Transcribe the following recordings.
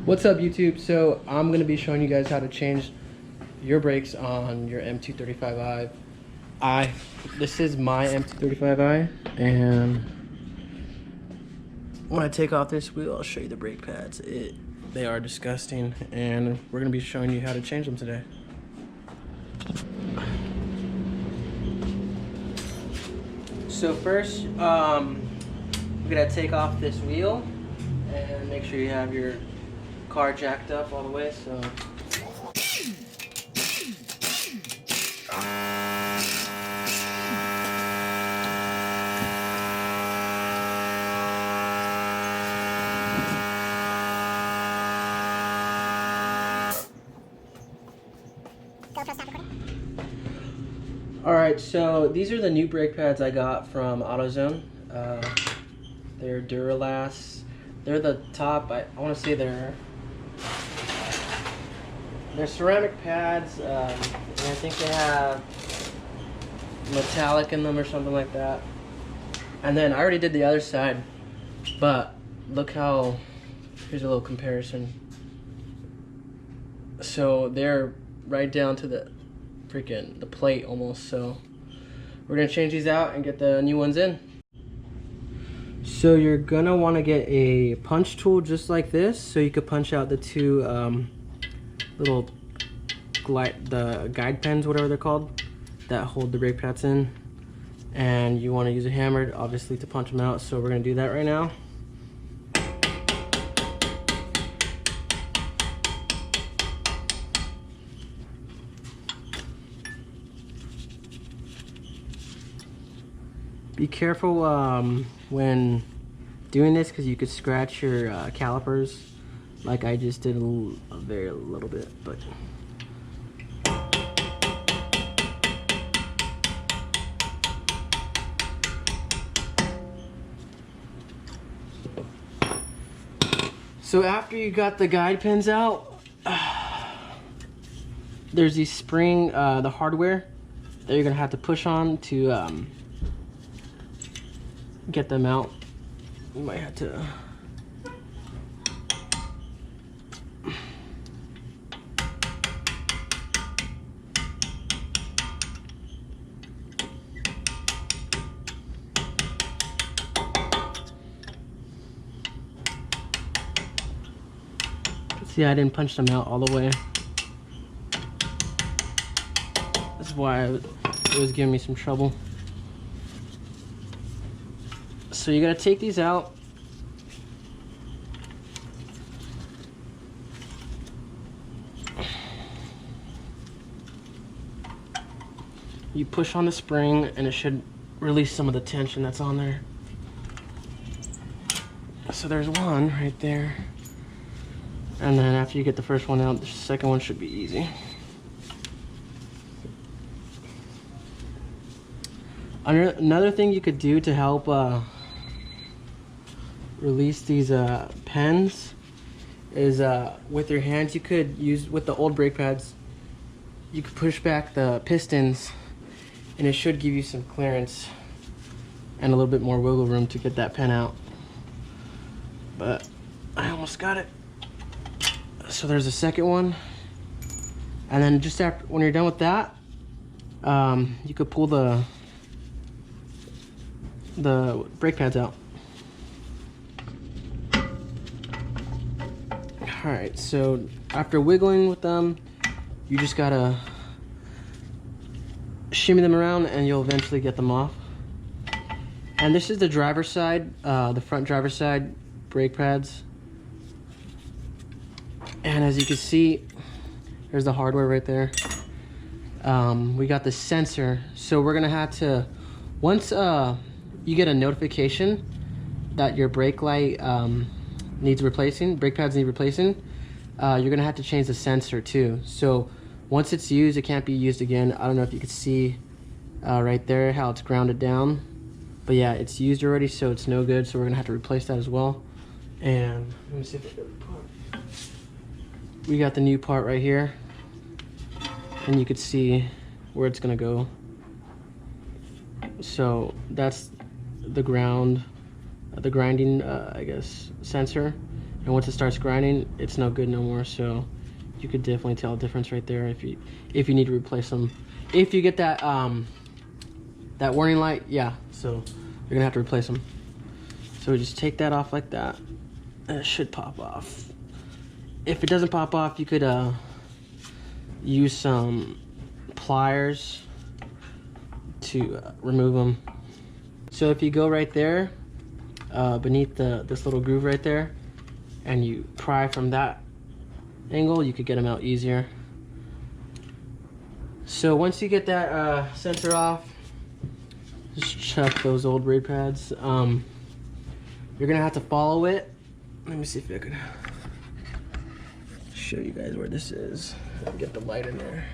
What's up, YouTube? So I'm gonna be showing you guys how to change your brakes on your M235i. This is my M235i, and when I take off this wheel, I'll show you the brake pads. They are disgusting, and we're gonna be showing you how to change them today. So first, we're gonna take off this wheel and make sure you have your car jacked up all the way. So alright, so these are the new brake pads I got from AutoZone. They're Duralast. They're the top. I want to say they're ceramic pads. And I think they have metallic in them or something like that. And then I already did the other side, but look how, here's a little comparison. So they're right down to the plate almost. So we're gonna change these out and get the new ones in. So you're gonna want to get a punch tool just like this, so you could punch out the two little guide pens, whatever they're called, that hold the brake pads in. And you want to use a hammer, obviously, to punch them out. So we're gonna do that right now. Be careful when doing this, because you could scratch your calipers, like I just did a very little bit. But so after you got the guide pins out, there's these spring, the hardware that you're gonna have to push on to get them out. You might have to see, I didn't punch them out all the way. That's why it was giving me some trouble. So you gotta take these out. You push on the spring and it should release some of the tension that's on there. So there's one right there. And then after you get the first one out, the second one should be easy. Another thing you could do to help release these pens is with your hands. You could use, with the old brake pads, you could push back the pistons and it should give you some clearance and a little bit more wiggle room to get that pen out. But I almost got it. So there's a second one, and then just after, when you're done with that, you could pull the brake pads out. Alright, so after wiggling with them, you just gotta shimmy them around and you'll eventually get them off. And this is the driver's side, the front driver's side brake pads. And as you can see, there's the hardware right there. We got the sensor, so we're gonna have to, once you get a notification that your brake light needs replacing, brake pads need replacing, you're gonna have to change the sensor too. So once it's used, it can't be used again. I don't know if you can see right there how it's grounded down, but yeah, it's used already, so it's no good. So we're gonna have to replace that as well. And let me see if I got the part. We got the new part right here, and you could see where it's gonna go. So that's the grinding, I guess, sensor, and once it starts grinding, it's no good no more. So you could definitely tell a difference right there if you need to replace them. If you get that that warning light, yeah, so you're gonna have to replace them. So we just take that off like that, and it should pop off. If it doesn't pop off, you could use some pliers to remove them. So if you go right there beneath this little groove right there, and you pry from that angle, you could get them out easier. So once you get that sensor off, just chuck those old brake pads. You're gonna have to follow it. Let me see if I can show you guys where this is. Get the light in there.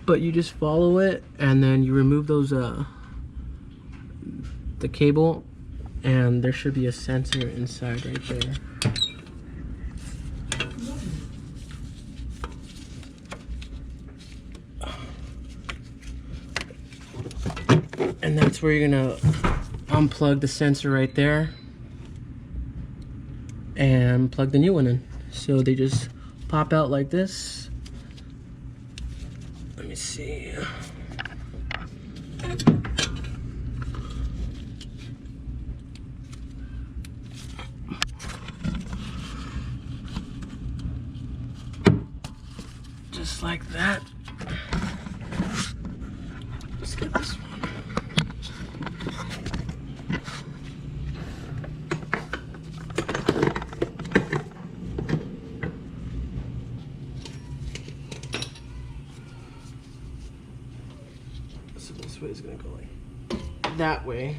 But you just follow it, and then you remove those the cable, and there should be a sensor inside right there. And that's where you're gonna unplug the sensor right there and plug the new one in. So they just pop out like this. Let me see. Just like that. Let's get this one. So this way is gonna go like that way,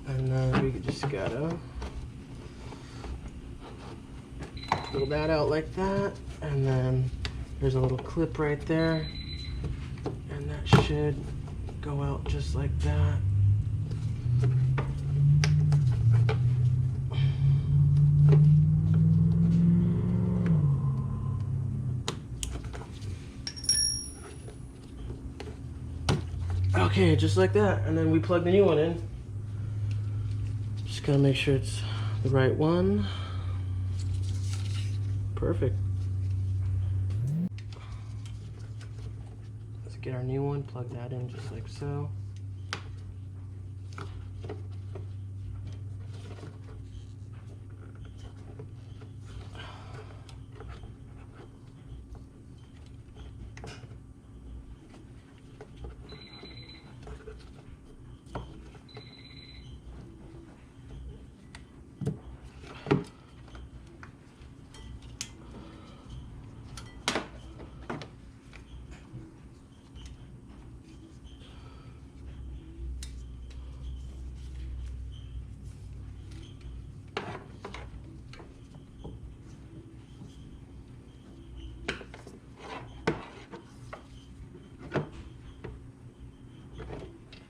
and then we just gotta pull that out like that, and then there's a little clip right there, and that should go out just like that. Okay, just like that, and then we plug the new one in. Just gotta make sure it's the right one. Perfect. Let's get our new one, plug that in just like so.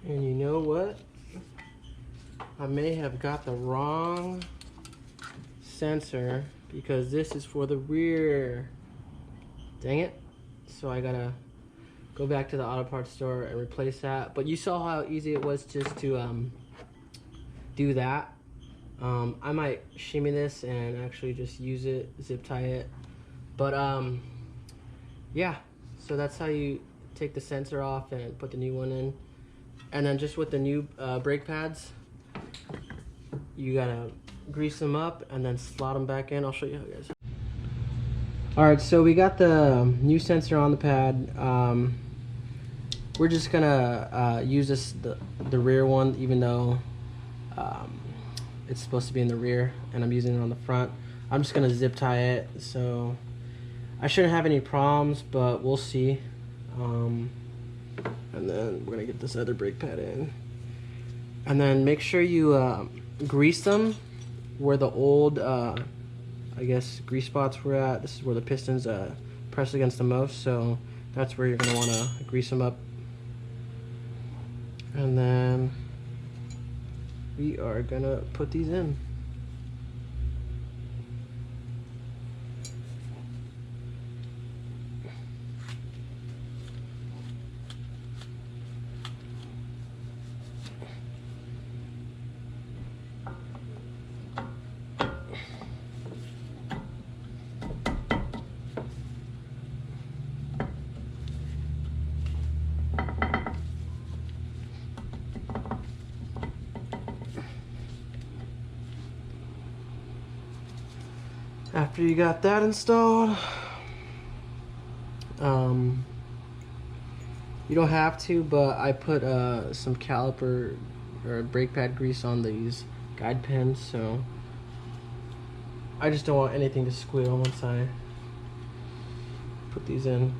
And you know what? I may have got the wrong sensor because this is for the rear. Dang it. So I gotta go back to the auto parts store and replace that. But you saw how easy it was just to do that. I might shimmy this and actually just use it, zip tie it. But yeah, so that's how you take the sensor off and put the new one in. And then just with the new brake pads, you gotta grease them up and then slot them back in. I'll show you how, guys. All right, so we got the new sensor on the pad. We're just gonna use the rear one, even though it's supposed to be in the rear, and I'm using it on the front. I'm just gonna zip tie it, so I shouldn't have any problems, but we'll see. And then we're gonna get this other brake pad in, and then make sure you grease them where the old I guess grease spots were at. This is where the pistons press against the most, so that's where you're gonna want to grease them up. And then we are gonna put these in. After you got that installed, you don't have to, but I put some caliper or brake pad grease on these guide pins, so I just don't want anything to squeal once I put these in.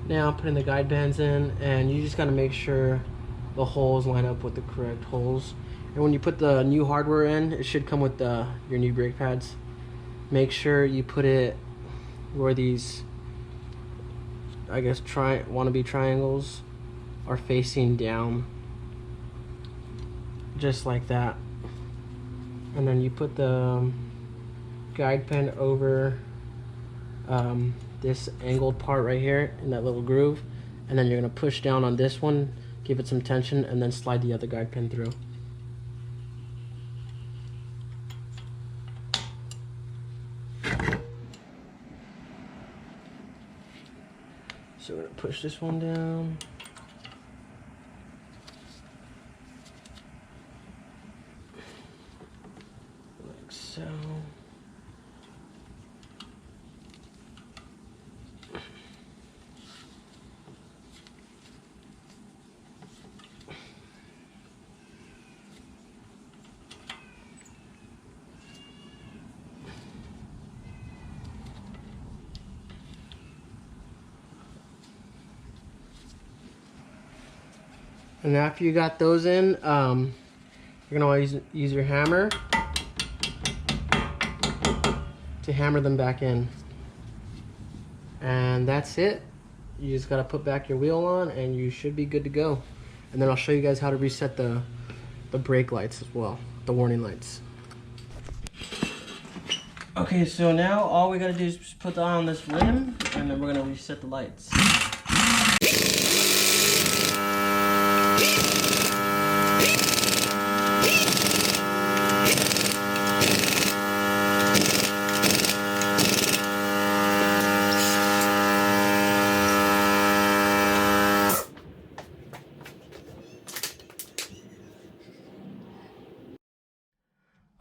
Now putting the guide bands in, and you just got to make sure the holes line up with the correct holes. And when you put the new hardware in, it should come with your new brake pads. Make sure you put it where these, I guess, wannabe triangles are facing down, just like that. And then you put the guide pin over this angled part right here in that little groove, and then you're going to push down on this one, give it some tension, and then slide the other guide pin through. So we're going to push this one down. Like so. And after you got those in, you're gonna always use your hammer to hammer them back in. And that's it. You just gotta put back your wheel on and you should be good to go. And then I'll show you guys how to reset the brake lights as well, the warning lights. Okay, so now all we gotta do is just put on this rim, and then we're gonna reset the lights.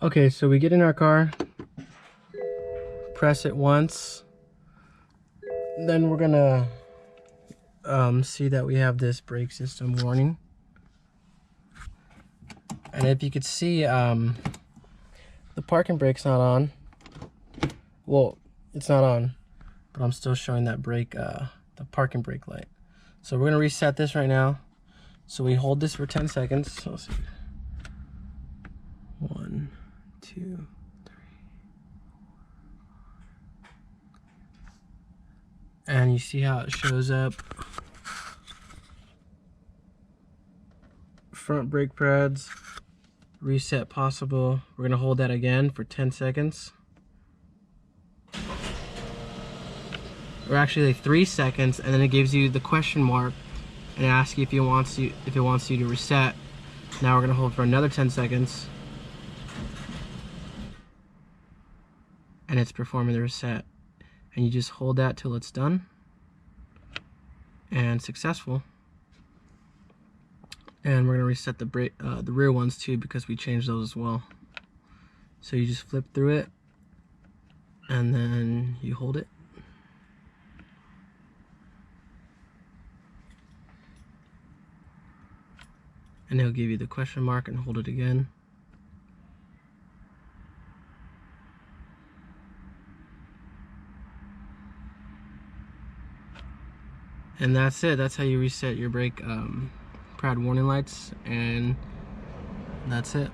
Okay, so we get in our car, press it once, then we're gonna see that we have this brake system warning. And if you could see, the parking brake's not on. Well, it's not on, but I'm still showing that brake, the parking brake light. So we're gonna reset this right now. So we hold this for 10 seconds. So let's see. 1, 2, 3. And you see how it shows up. Front brake pads, reset possible. We're gonna hold that again for 10 seconds. Or actually like 3 seconds, and then it gives you the question mark and asks you if it wants you to reset. Now we're gonna hold for another 10 seconds. And it's performing the reset. And you just hold that till it's done. And successful. And we're gonna reset the rear ones too, because we changed those as well. So you just flip through it, and then you hold it. And it'll give you the question mark, and hold it again. And that's it. That's how you reset your brake pad warning lights, and that's it.